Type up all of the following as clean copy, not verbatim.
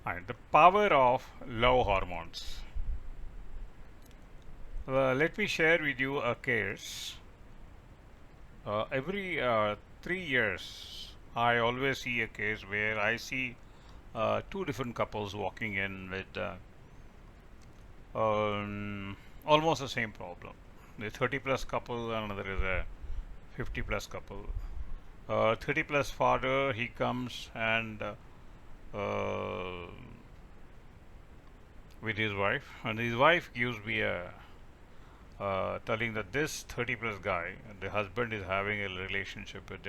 And the power of love hormones. Let me share with you a case. Every 3 years, I always see a case where I see two different couples walking in with almost the same problem. The 30 plus couple, and another is a 50 plus couple. 30 plus father, he comes and uh, with his wife, and his wife gives me a telling that this 30 plus guy, the husband is having a relationship with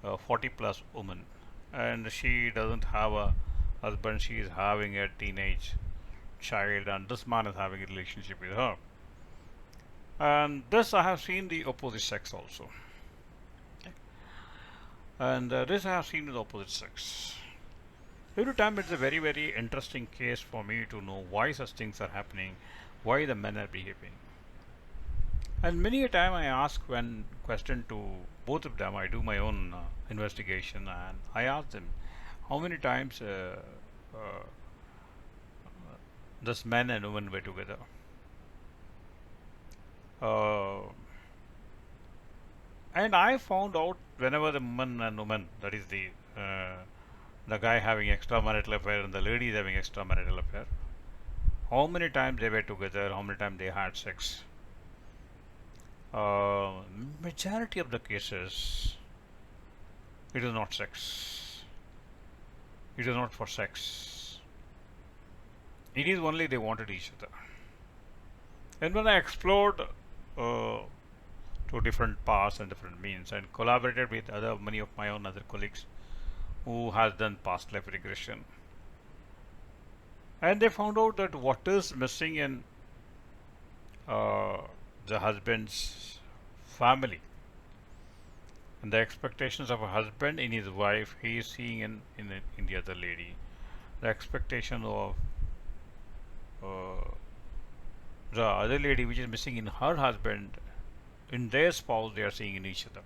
a 40 plus woman, and she doesn't have a husband, she is having a teenage child, and this man is having a relationship with her. And this I have seen the opposite sex also. Okay. And this I have seen with opposite sex. Every time it's a very, very interesting case for me to know why such things are happening, why the men are behaving. And many a time I ask one question to both of them. I do my own investigation and I ask them how many times this man and woman were together. Uh, and I found out whenever the man and woman, that is the guy having extramarital affair and the lady is having extramarital affair, how many times they were together, how many times they had sex. Uh, Majority of the cases, it is not sex. It is not for sex. It is only they wanted each other. And when I explored to different paths and different means and collaborated with many of my own other colleagues who has done past life regression, and they found out that what is missing in the husband's family and the expectations of a husband in his wife, he is seeing in the other lady. The expectation of uh, the other lady which is missing in her husband, in their spouse, they are seeing in each other.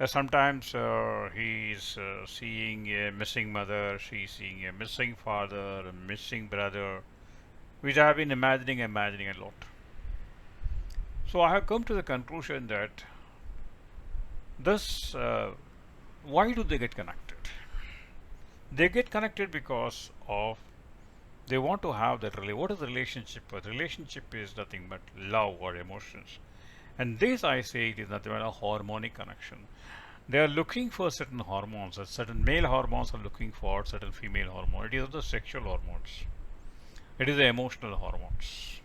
Sometimes he is seeing a missing mother, she is seeing a missing father, a missing brother, which I have been imagining a lot. So I have come to the conclusion that this, why do they get connected? They get connected because of they want to have that relationship. What is the relationship? A relationship is nothing but love or emotions. And this, I say, it is nothing but a harmonic connection. They are looking for certain hormones. Certain male hormones are looking for certain female hormones. It is the sexual hormones. It is the emotional hormones.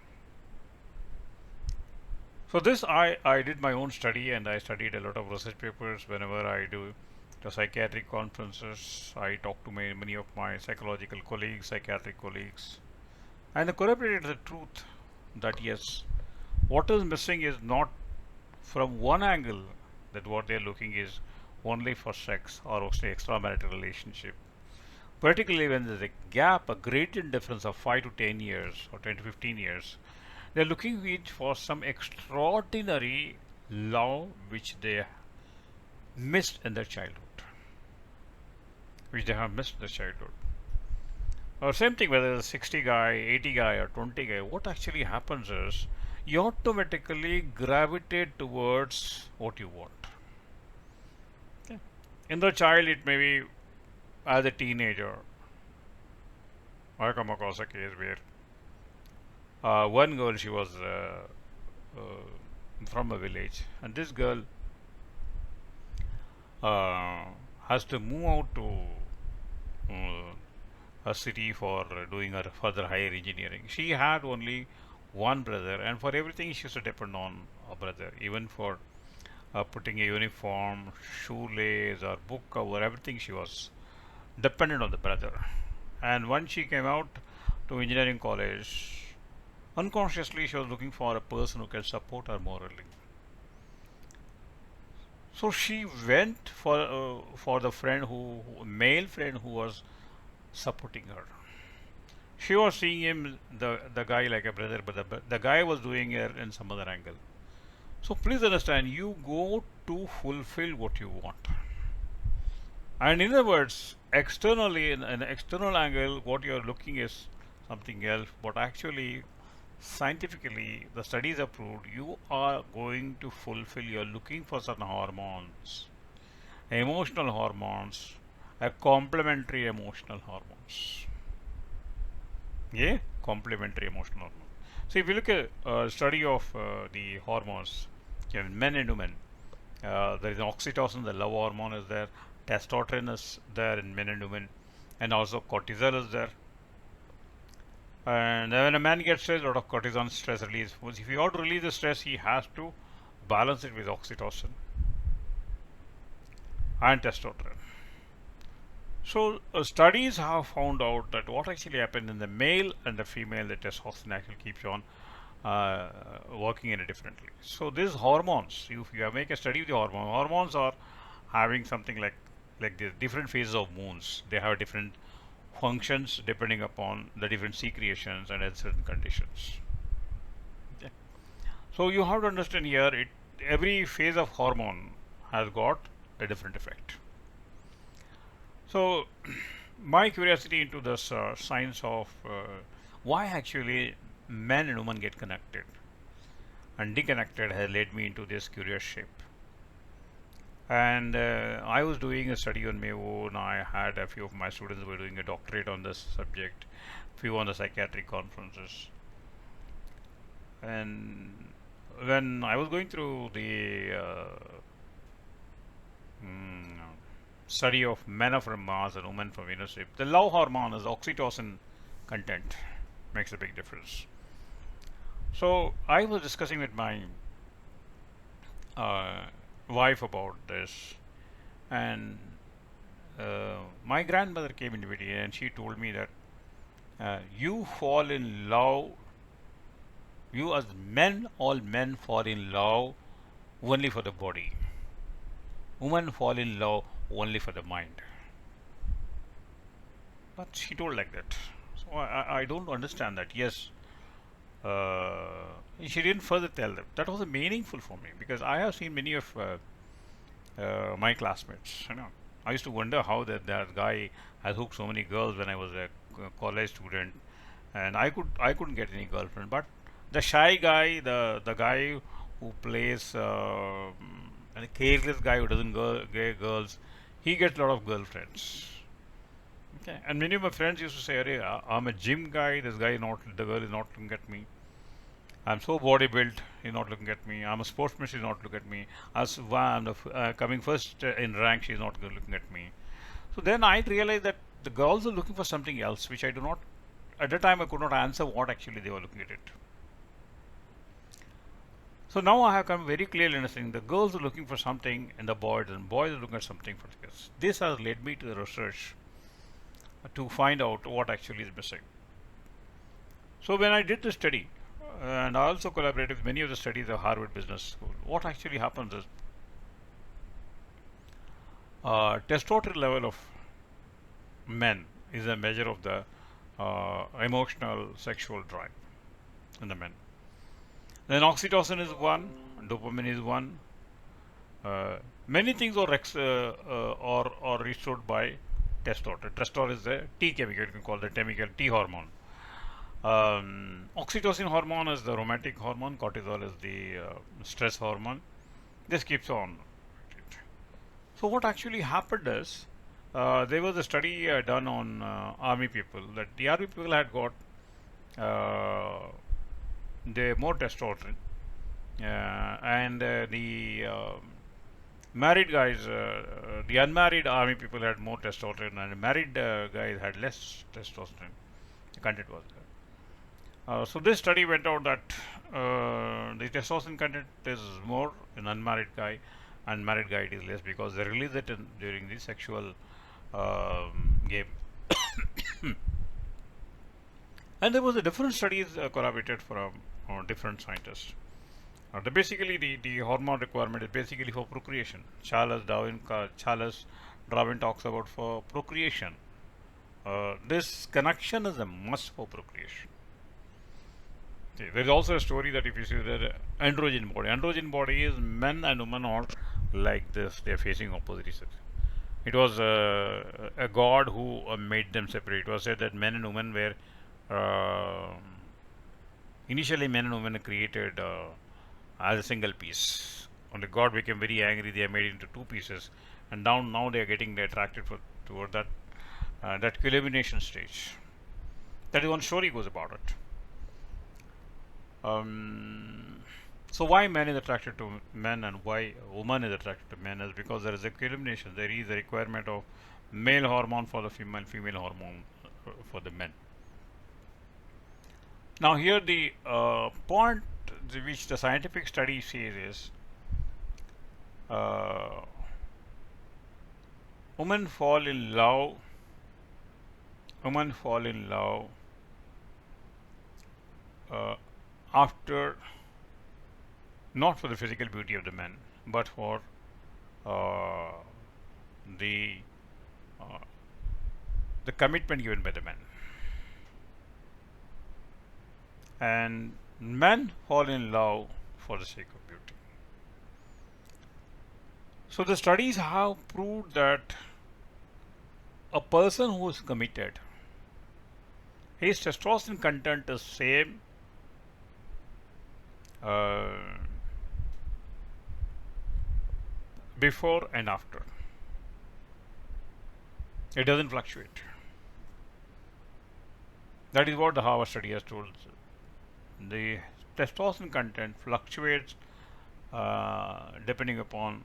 So this, I did my own study and I studied a lot of research papers. Whenever I do the psychiatric conferences, I talk to many of my psychological colleagues, psychiatric colleagues, and they corroborated the truth that yes, what is missing is not from one angle, that what they are looking is only for sex or say extramarital relationship. Particularly when there is a gap, a gradient difference of 5 to 10 years or 10 to 15 years, they are looking for some extraordinary love which they missed in their childhood. Which they have missed in their childhood. Or same thing whether it's a 60 guy, 80 guy or 20 guy, what actually happens is you automatically gravitate towards what you want. Okay. In the child, it may be as a teenager. I come across a case where one girl, she was from a village, and this girl has to move out to a city for doing her further higher engineering. She had only one brother, and for everything she used to depend on a brother, even for putting a uniform, shoelace, or book cover, everything she was dependent on the brother. And once she came out to engineering college, unconsciously she was looking for a person who can support her morally. So she went for the male friend who was supporting her. She was seeing him, the guy, like a brother, but the guy was doing it in some other angle. So please understand, you go to fulfill what you want. And in other words, externally, in an external angle, what you're looking is something else, but actually scientifically the studies have proved you are going to fulfill, you're looking for certain hormones, emotional hormones, a complementary emotional hormones. Yeah, complementary emotional hormone. So if you look at study of the hormones, in men and women, there is oxytocin, the love hormone is there, testosterone is there in men and women, and also cortisol is there. And when a man gets stressed, a lot of cortisol stress release. If you want to release the stress, he has to balance it with oxytocin and testosterone. So studies have found out that what actually happened in the male and the female, the testosterone actually keeps on uh, working in it differently. So these hormones, if you make a study of the hormones are having something like the different phases of moons. They have different functions depending upon the different secretions and at certain conditions. Okay. So you have to understand here, every phase of hormone has got a different effect. So my curiosity into this science of why actually men and women get connected and deconnected has led me into this curious shape. And I was doing a study on my own. I had a few of my students were doing a doctorate on this subject, few on the psychiatric conferences. And when I was going through the mm, study of men from Mars and women from Venus, the love hormone is oxytocin content makes a big difference. So I was discussing with my uh, wife about this, and my grandmother came into it and she told me that you fall in love, you as men, all men fall in love only for the body. Women fall in love only for the mind. But she told like that. So I don't understand that. Yes, she didn't further tell them. That was meaningful for me because I have seen many of my classmates. I used to wonder how that guy has hooked so many girls when I was a college student, and I couldn't get any girlfriend. But the shy guy, the guy who plays and a careless guy who doesn't get girls, he gets a lot of girlfriends. Okay, and many of my friends used to say, "Arey, I'm a gym guy. This guy not the girl is not looking at me. I'm so body built. He's not looking at me. I'm a sportsman. She's not looking at me. As I'm coming first in rank, she's not looking at me." So then I realized that the girls are looking for something else, which I do not. At the time, I could not answer what actually they were looking at it. So now I have come very clearly understanding the girls are looking for something in the boys, and boys are looking at something for the girls. This has led me to the research to find out what actually is missing. So when I did the study, and I also collaborated with many of the studies of Harvard Business School, what actually happens is testosterone level of men is a measure of the emotional sexual drive in the men. Then oxytocin is one, dopamine is one. Many things are restored by testosterone. Testosterone is the T chemical, you can call the chemical T hormone. Oxytocin hormone is the romantic hormone, cortisol is the stress hormone. This keeps on. So what actually happened is there was a study done on army people, that the army people had got the more testosterone, and the married guys, the unmarried army people had more testosterone, and married guys had less testosterone. The content was there. So this study went out that the testosterone content is more in unmarried guy, and married guy it is less because they release it during the sexual game. And there was a different studies collaborated from different scientists. Basically, the hormone requirement is basically for procreation. Charles Darwin talks about for procreation. This connection is a must for procreation. Okay, there is also a story that if you see the androgen body is men and women are like this. They are facing opposite each other. It was a god who made them separate. It was said that men and women were uh, initially men and women are created as a single piece. When the god became very angry, they are made into two pieces, and now they are getting attracted toward that culmination stage. That is one story goes about it. Um, so why man is attracted to men and why woman is attracted to men is because there is a culmination. There is a requirement of male hormone for the female, female hormone for the men. Now here the point which the scientific study says is uh, women fall in love. Women fall in love uh, after not for the physical beauty of the men, but for uh, the uh, the commitment given by the men. And men fall in love for the sake of beauty. So the studies have proved that a person who is committed, his testosterone content is same uh, before and after. It doesn't fluctuate. That is what the Harvard study has told. The testosterone content fluctuates depending upon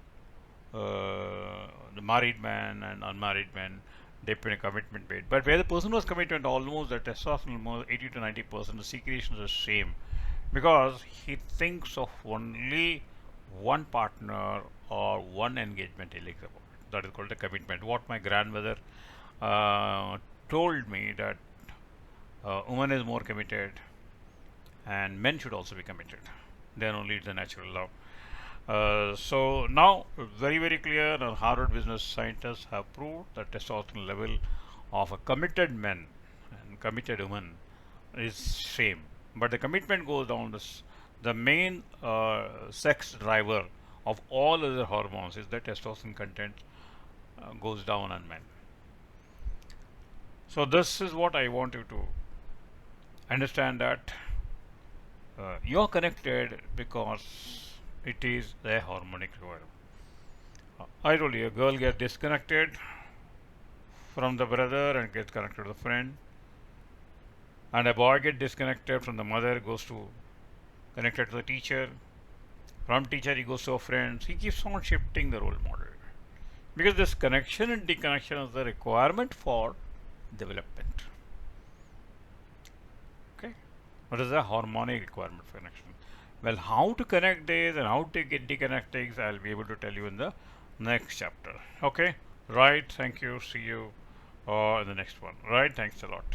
the married man and unmarried man, depending on commitment made. But where the person was committed, almost the testosterone, almost 80 to 90%, the secretion is the same, because he thinks of only one partner or one engagement he thinks about. That is called the commitment. What my grandmother told me, that woman is more committed and men should also be committed. Then only it's a natural love. So now, very very clear, Harvard business scientists have proved that testosterone level of a committed man and committed woman is same, but the commitment goes down. The main sex driver of all other hormones is that testosterone content goes down on men. So this is what I want you to understand, that you're connected because it is a harmonic requirement. I told you, a girl gets disconnected from the brother and gets connected to the friend, and a boy gets disconnected from the mother, goes to connected to the teacher. From teacher he goes to a friend. He keeps on shifting the role model, because this connection and deconnection is the requirement for development. Okay, what is the harmonic requirement for connection? Well, how to connect these and how to get deconnect things, I'll be able to tell you in the next chapter. Okay, right, thank you, see you in the next one. Right, thanks a lot.